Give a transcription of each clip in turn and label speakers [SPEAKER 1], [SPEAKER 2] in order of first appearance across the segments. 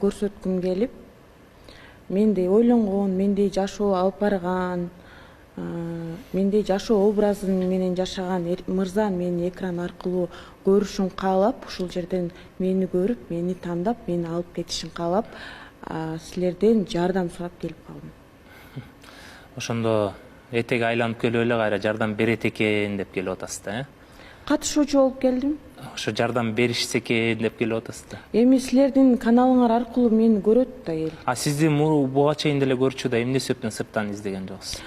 [SPEAKER 1] көрсөткүм келип, мендей ойлонгон, мендей жашоо алып барган, мендей жашоо образын менен жашаган мырза мени экран аркылуу көрүшүн каалап, ушул жерден мени көрүп, мени тандап, мени алып кетишин каалап, силерден жардам сурап келип калдым.
[SPEAKER 2] Ошондо этеги айланып келип эле кайра жардам берет экен деп келип атасыз да,
[SPEAKER 1] Катышуучу болуп келдим.
[SPEAKER 2] Ошо жардам беришсе экен деп келип атасыз да.
[SPEAKER 1] Эми силердин каналыңар аркылуу мени көрөт да эл.
[SPEAKER 2] Сизди буга чейин деле көрчү да, эмне себептен сырттан издеген жоксуз?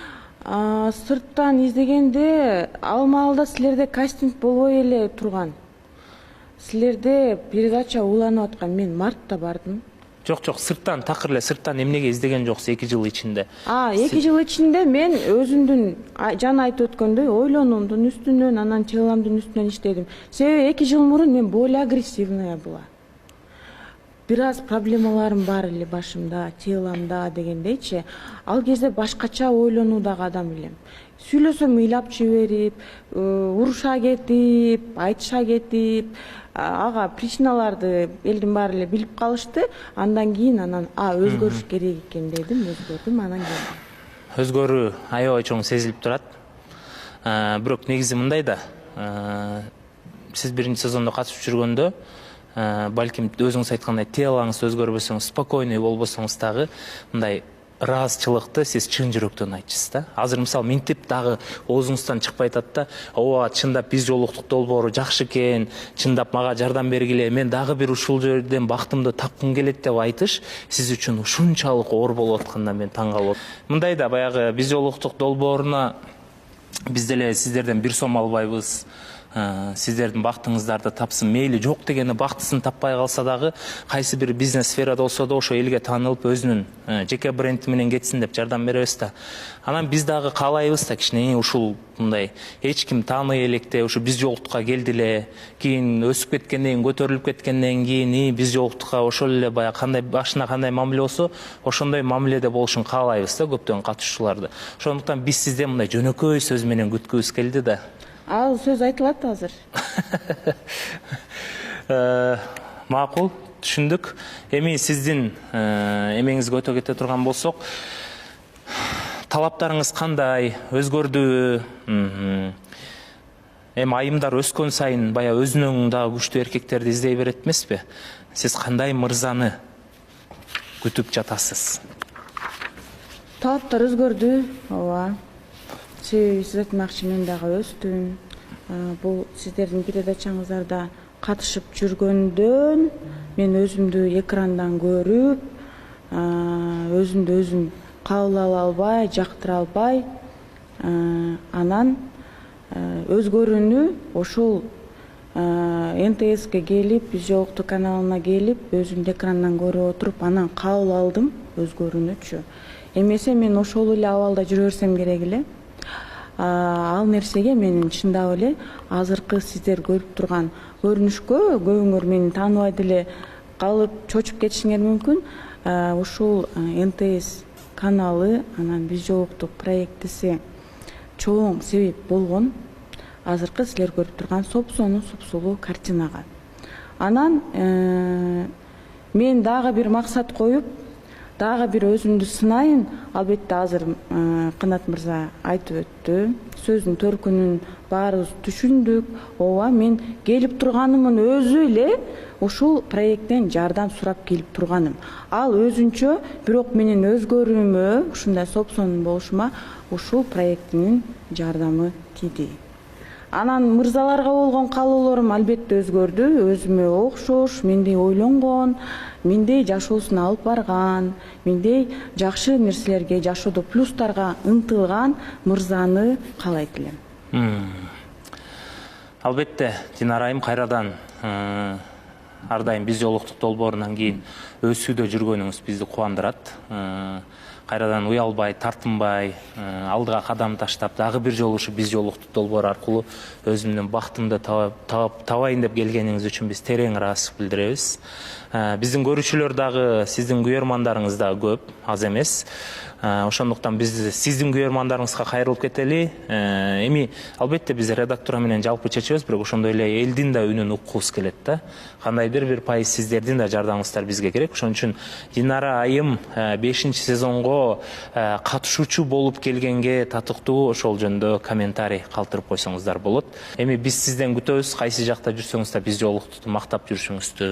[SPEAKER 1] Сырттан издегенде ал маалда силерде кастинг болбой эле турган. Силерде передача уланып аткан. Мен мартта бардым.
[SPEAKER 2] Жок, сырттан, такыр эле сырттан эмнеге издеген жоксуз 2 жыл ичинде?
[SPEAKER 1] 2 жыл ичинде мен өзүмдүн жана айтып өткөндөй ойлонуумдун үстүнөн, анан теломдун үстүнөн иштедим. Себеби 2 жыл мурун мен более агрессивная была. Бир аз проблемаларым бар эле башымда, теломда дегендейчи. Ал кезде башкача ойлонуудагы адам элем. Сүйлөсөм ыйлап жиберип, уруша кетип, айтыша кетип, ага причиналарды элдин баары эле билип калышты. Андан кийин өзгөрүш керек экен дедим, өзгөрдүм, анан келдим.
[SPEAKER 2] Өзгөрүү аябай чоң сезилип турат. Бирок негизи мындай да, сиз биринчи сезондо катышып жүргөндө, балким өзүңүз айткандай телоңуз өзгөрбөсөңүз, спокойный болбосоңуз дагы мындай ыраазычылыкты сиз чын жүрөктөн айтчысыз да. Азыр мисалы минтип дагы оозуңуздан чыкпай атат да, ооба чындап биз жолуктук долбоору жакшы экен, чындап мага жардам бергиле, мен дагы бир ушул жерден бактымды тапкым келет деп айтыш сиз үчүн ушунчалык оор болуп атканда мен таң калып атам. Мындай да, баягы биз жолуктук долбооруна биз деле сиздерден 1 сом албайбыз. Сиздердин бактыңыздарды тапсын, мейли жок дегени бактысын таппай калса дагы, кайсы бир бизнес сферада болсо да ошо элге таанылып өзүнүн жеке бренди менен кетсин деп жардам беребиз да. Анан биз дагы каалайбыз да кичине ушул мындай эч ким тааный электе ушу биз жолуктукка келди эле, кийин өсүп кеткенден кийин, көтөрүлүп кеткенден кийин биз жолуктукка ошол эле баягы кандай башына кандай мамиле болсо, ошондой мамиледе болушун каалайбыз да көптөгөн катышуучуларды. Ошондуктан биз сизден мындай жөнөкөй сөз менен күткүбүз келди да.
[SPEAKER 1] Ал сөз айтылат азыр.
[SPEAKER 2] Макул, түшүндүк. Эми сиздин эмеңизге өтө кете турган болсок, талаптарыңыз кандай, өзгөрдүбү? Эми айымдар өскөн сайын бая өзүнөн дагы күчтүү эркектерди издей берет эмеспи? Сиз кандай мырзаны күтүп жатасыз?
[SPEAKER 1] Талаптар өзгөрдү, ооба. Себеби сиз айтмакчы, мен дагы өстүм. Бул сиздердин передачаңыздарда катышып жүргөндөн мен өзүмдү экрандан көрүп, өзүмдү өзүм кабыл ала албай, жактыра албай, анан өзгөрүүнү ошол НТСке келип, биз жолуктук каналына келип, өзүмдү экрандан көрүп отуруп, анан кабыл алдым өзгөрүүнүчү. Эмесе мен ошол эле абалда жүрө берсем керек эле. Ал нерсеге менин чындап эле азыркы сиздер көрүп турган көрүнүшкө көбүңөр мени тааныбай деле калып чочуп кетишиңер мүмкүн. Ушул НТС каналы, анан биз жолуктук проектиси чоң себеп болгон азыркы силер көрүп турган сопсону супсулуу картинага. Анан мен дагы бир максат коюп, дагы бир өзүмдү сынайын. Албетте азыр Кынат мырза айтып өттү. Сөздүн төркүнүн баарыбыз түшүндүк. Ооба, мен келип турганымын өзү эле ушул проекттен жардам сурап келип турганым. Ал өзүнчө, бирок менин өзгөрүүмө, ушундай сопсонун болушума ушул проекттин жардамы тийди. Анан мырзаларга болгон каалоолорум албетте өзгөрдү. Өзүмө окшош, мендей ойлонгон, мендей жашоосун алып барган, мендей жакшы нерселерге, жашоодо плюстарга ынтылган мырзаны каалайт элем.
[SPEAKER 2] Албетте, Динара айым кайрадан ар дайым биз жолуктук долбоорунан кийин өсүүдө жүргөнүңүз бизди кубандырат. кайрадан уялбай, тартынбай, алдыга кадам таштап, дагы бир жолу ушу биз жолукту долбоор аркылуу өзүмдүн бактымды табайын деп келгениңиз үчүн биз терең ыраазычылык билдиребиз. Биздин көрүүчүлөр дагы сиздин күйөрмандарыңыз дагы көп, аз эмес. Ошондуктан биз сиздин күйөрмандарыңызга кайрылып кетели. Эми албетте биз редактура менен жалпы чечебиз, бирок ошондой эле элдин да үнүн уккубуз келет да. Кандайдыр бир пайыз сиздердин да жардамыңыздар бизге керек. Ошон үчүн Динара айым 5-сезонго катышуучу болуп келгенге татыктуу ошол жөнүндө комментарий калтырып койсоңуздар болот. Эми биз сизден күтөбүз, кайсы жакта жүрсөңүз да биз жолукту мактап жүрүшүңүздү,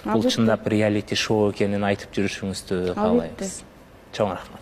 [SPEAKER 2] бул чындап реалити шоу экенин айтып жүрүшүңүздү каалайбыз. Чоң рахмат.